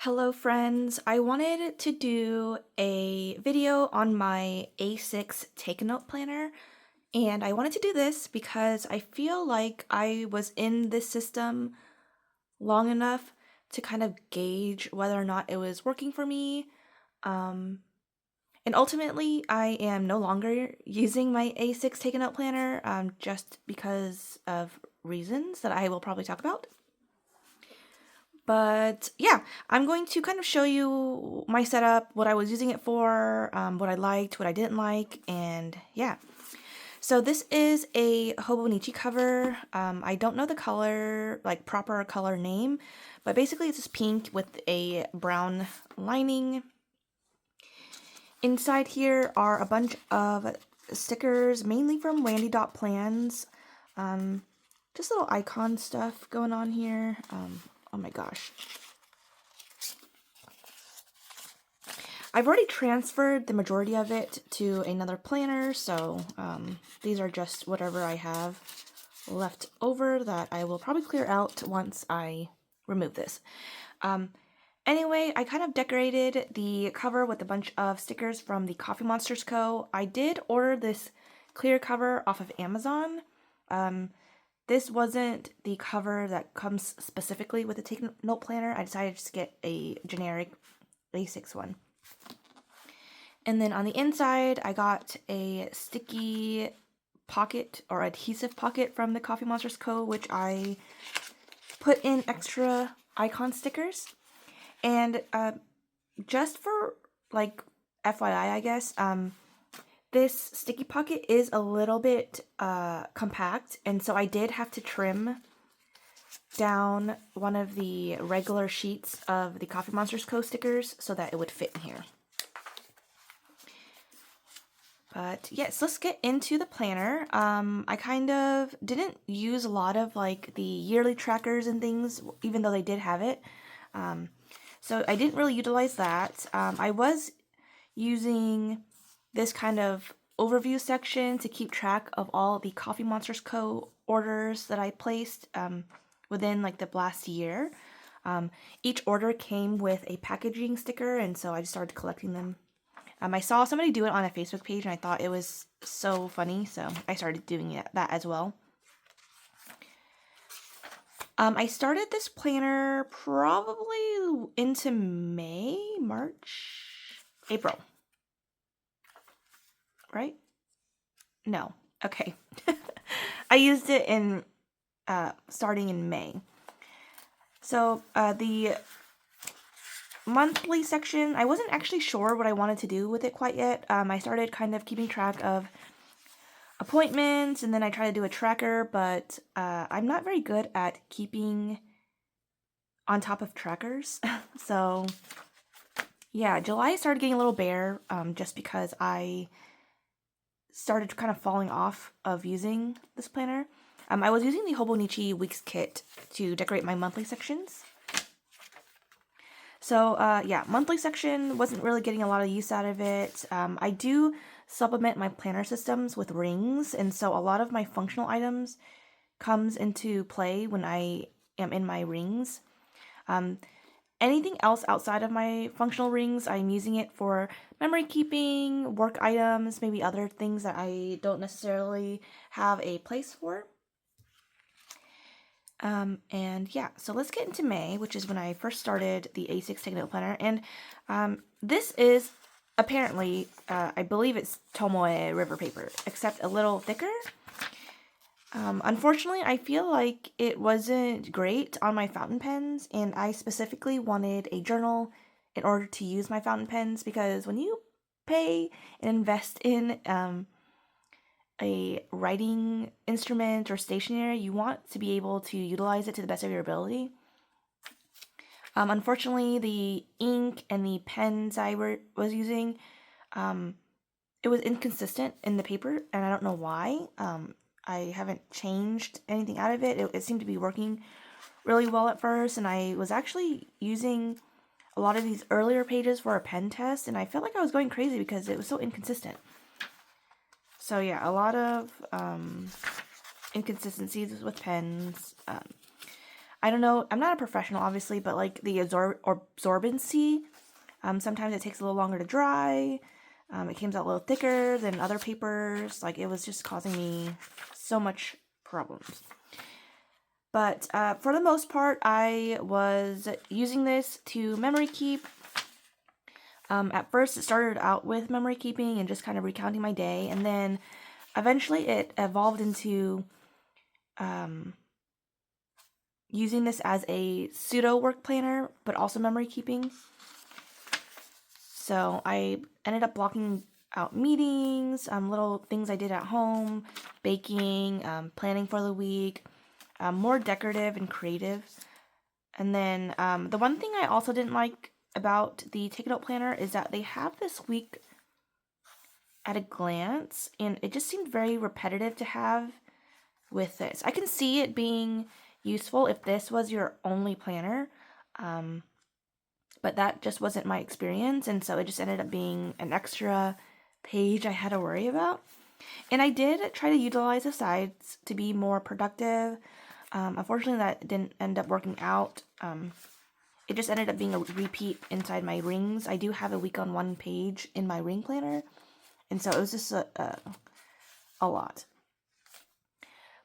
Hello friends, I wanted to do a video on my A6 Take a Note planner, and I wanted to do this because I feel like I was in this system long enough to kind of gauge whether or not it was working for me. Um, and ultimately, I am no longer using my A6 Take a Note planner just because of reasons that I will probably talk about. But yeah, I'm going to kind of show you my setup, what I was using it for, what I liked, what I didn't like, and yeah. So this is a Hobonichi cover. I don't know the color, like proper color name, but basically it's just pink with a brown lining. Inside here are a bunch of stickers, mainly from Randy Dot Plans. Just little icon stuff going on here. Oh my gosh. I've already transferred the majority of it to another planner, so these are just whatever I have left over that I will probably clear out once I remove this. Anyway, I kind of decorated the cover with a bunch of stickers from the Coffee Monsters Co. I did order this clear cover off of Amazon. This wasn't the cover that comes specifically with the Take Note planner. I decided to get a generic A6 one. And then on the inside, I got a sticky pocket or adhesive pocket from the Coffee Monsters Co., which I put in extra icon stickers. And just for like FYI, I guess, this sticky pocket is a little bit compact, and so I did have to trim down one of the regular sheets of the Coffee Monsters Co. stickers so that it would fit in here. But yes, let's get into the planner. I kind of didn't use a lot of like the yearly trackers and things, even though they did have it. So I didn't really utilize that. I was using this kind of overview section to keep track of all the Coffee Monsters Co. orders that I placed within like the last year. Each order came with a packaging sticker, and so I just started collecting them. I saw somebody do it on a Facebook page, and I thought it was so funny, so I started doing that as well. I started this planner probably into May, March, April. Right? No. Okay. I used it in starting in May. So the monthly section, I wasn't actually sure what I wanted to do with it quite yet. I started kind of keeping track of appointments, and then I tried to do a tracker, but I'm not very good at keeping on top of trackers. So yeah, July started getting a little bare just because I started kind of falling off of using this planner. I was using the Hobonichi Weeks kit to decorate my monthly sections. So yeah, monthly section wasn't really getting a lot of use out of it. I do supplement my planner systems with rings, and so a lot of my functional items comes into play when I am in my rings. Anything else outside of my functional rings, I'm using it for memory keeping, work items, maybe other things that I don't necessarily have a place for. And yeah, so let's get into May, which is when I first started the A6 Take Note Planner. And this is apparently, I believe it's Tomoe River paper, except a little thicker. Unfortunately, I feel like it wasn't great on my fountain pens, and I specifically wanted a journal in order to use my fountain pens, because when you pay and invest in a writing instrument or stationery, you want to be able to utilize it to the best of your ability. Unfortunately, the ink and the pens I was using, it was inconsistent in the paper, and I don't know why. I haven't changed anything out of it. It seemed to be working really well at first, and I was actually using a lot of these earlier pages for a pen test, and I felt like I was going crazy because it was so inconsistent. So yeah, a lot of inconsistencies with pens. I don't know, I'm not a professional obviously, but like the absorbency, sometimes it takes a little longer to dry. It comes out a little thicker than other papers. Like, it was just causing me so much problems. But for the most part, I was using this to memory keep. At first, it started out with memory keeping and just kind of recounting my day, and then eventually it evolved into using this as a pseudo work planner, but also memory keeping. So I ended up blocking out meetings, little things I did at home, baking, planning for the week, more decorative and creative. And then the one thing I also didn't like about the Take a Note planner is that they have this week at a glance, and it just seemed very repetitive to have with this. I can see it being useful if this was your only planner, but that just wasn't my experience, and so it just ended up being an extra page I had to worry about. And I did try to utilize the sides to be more productive. Unfortunately, that didn't end up working out. It just ended up being a repeat inside my rings. I do have a week on one page in my ring planner, and so it was just a lot.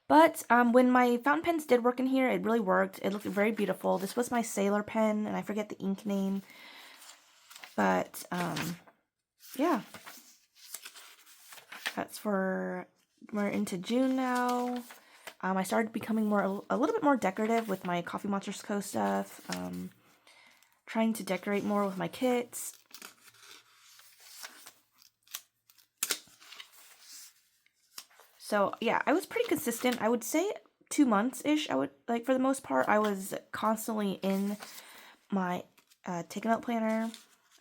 But when my fountain pens did work in here, it really worked. It looked very beautiful. This was my Sailor pen, and I forget the ink name. But, yeah. We're into June now. I started becoming a little bit more decorative with my Coffee Monsters Co. stuff. Trying to decorate more with my kits. So, yeah, I was pretty consistent. I would say 2 months-ish. For the most part, I was constantly in my Take a Note planner.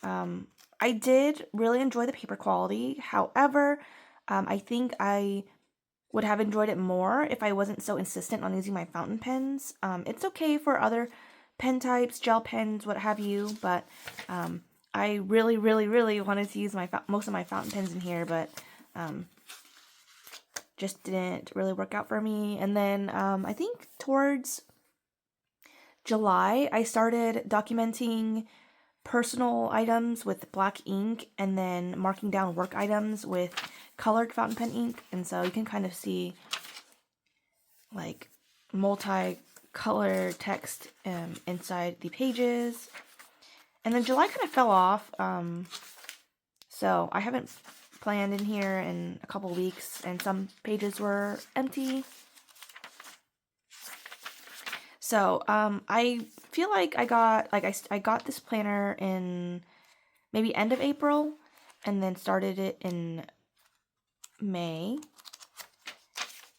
I did really enjoy the paper quality. However, I think I would have enjoyed it more if I wasn't so insistent on using my fountain pens. It's okay for other pen types, gel pens, what have you, but I really, really, really wanted to use most of my fountain pens in here, but just didn't really work out for me. And then I think towards July, I started documenting personal items with black ink and then marking down work items with colored fountain pen ink. And so you can kind of see like multi-color text inside the pages. And then July kind of fell off. So I haven't planned in here in a couple weeks, and some pages were empty. So I feel like I got this planner in maybe end of April, and then started it in May.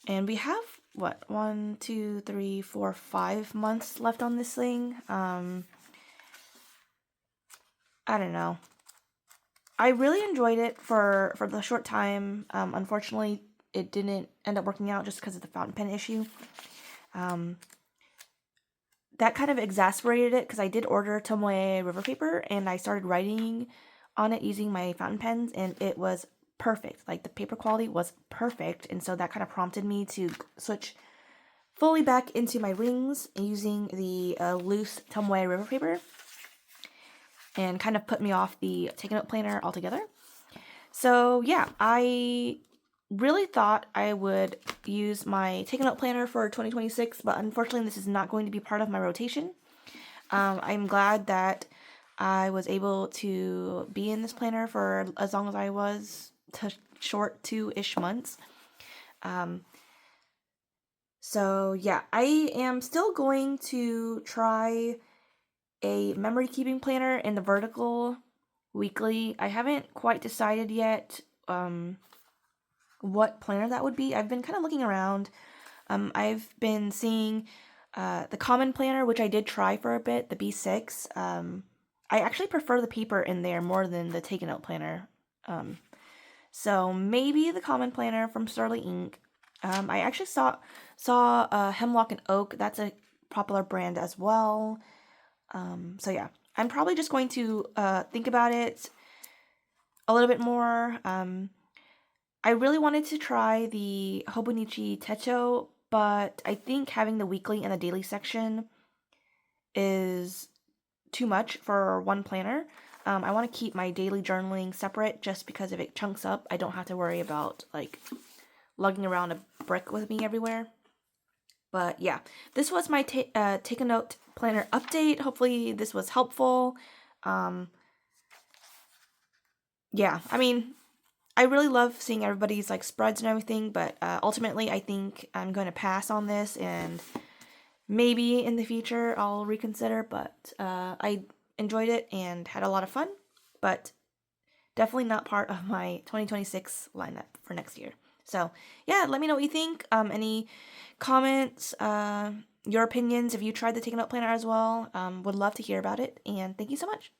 And we have what, 1, 2, 3, 4, 5 months left on this thing. I don't know. I really enjoyed it for the short time. Unfortunately, it didn't end up working out just because of the fountain pen issue. That kind of exasperated it because I did order Tomoe river paper, and I started writing on it using my fountain pens, and it was perfect. Like, the paper quality was perfect, and so that kind of prompted me to switch fully back into my rings using the loose Tomoe river paper, and kind of put me off the Take a Note planner altogether. So yeah, I really thought I would use my Take a Note planner for 2026, but unfortunately this is not going to be part of my rotation. I'm glad that I was able to be in this planner for as long as I was, short 2-ish months. So yeah, I am still going to try a memory keeping planner in the vertical weekly. I haven't quite decided yet what planner that would be. I've been kind of looking around. I've been seeing the common planner, which I did try for a bit, the B6. I actually prefer the paper in there more than the Take a Note planner. So maybe the common planner from Sterling Ink. I actually saw Hemlock and Oak. That's a popular brand as well. So yeah, I'm probably just going to think about it a little bit more. I really wanted to try the Hobonichi Techo, but I think having the weekly and the daily section is too much for one planner. I want to keep my daily journaling separate just because if it chunks up, I don't have to worry about like lugging around a brick with me everywhere. But yeah, this was my take a note planner update. Hopefully this was helpful. Yeah, I mean, I really love seeing everybody's like spreads and everything, but ultimately I think I'm going to pass on this, and maybe in the future I'll reconsider, but I enjoyed it and had a lot of fun, but definitely not part of my 2026 lineup for next year. So yeah, let me know what you think. Any comments, your opinions, if you tried the Take a Note Planner as well. Would love to hear about it, and thank you so much.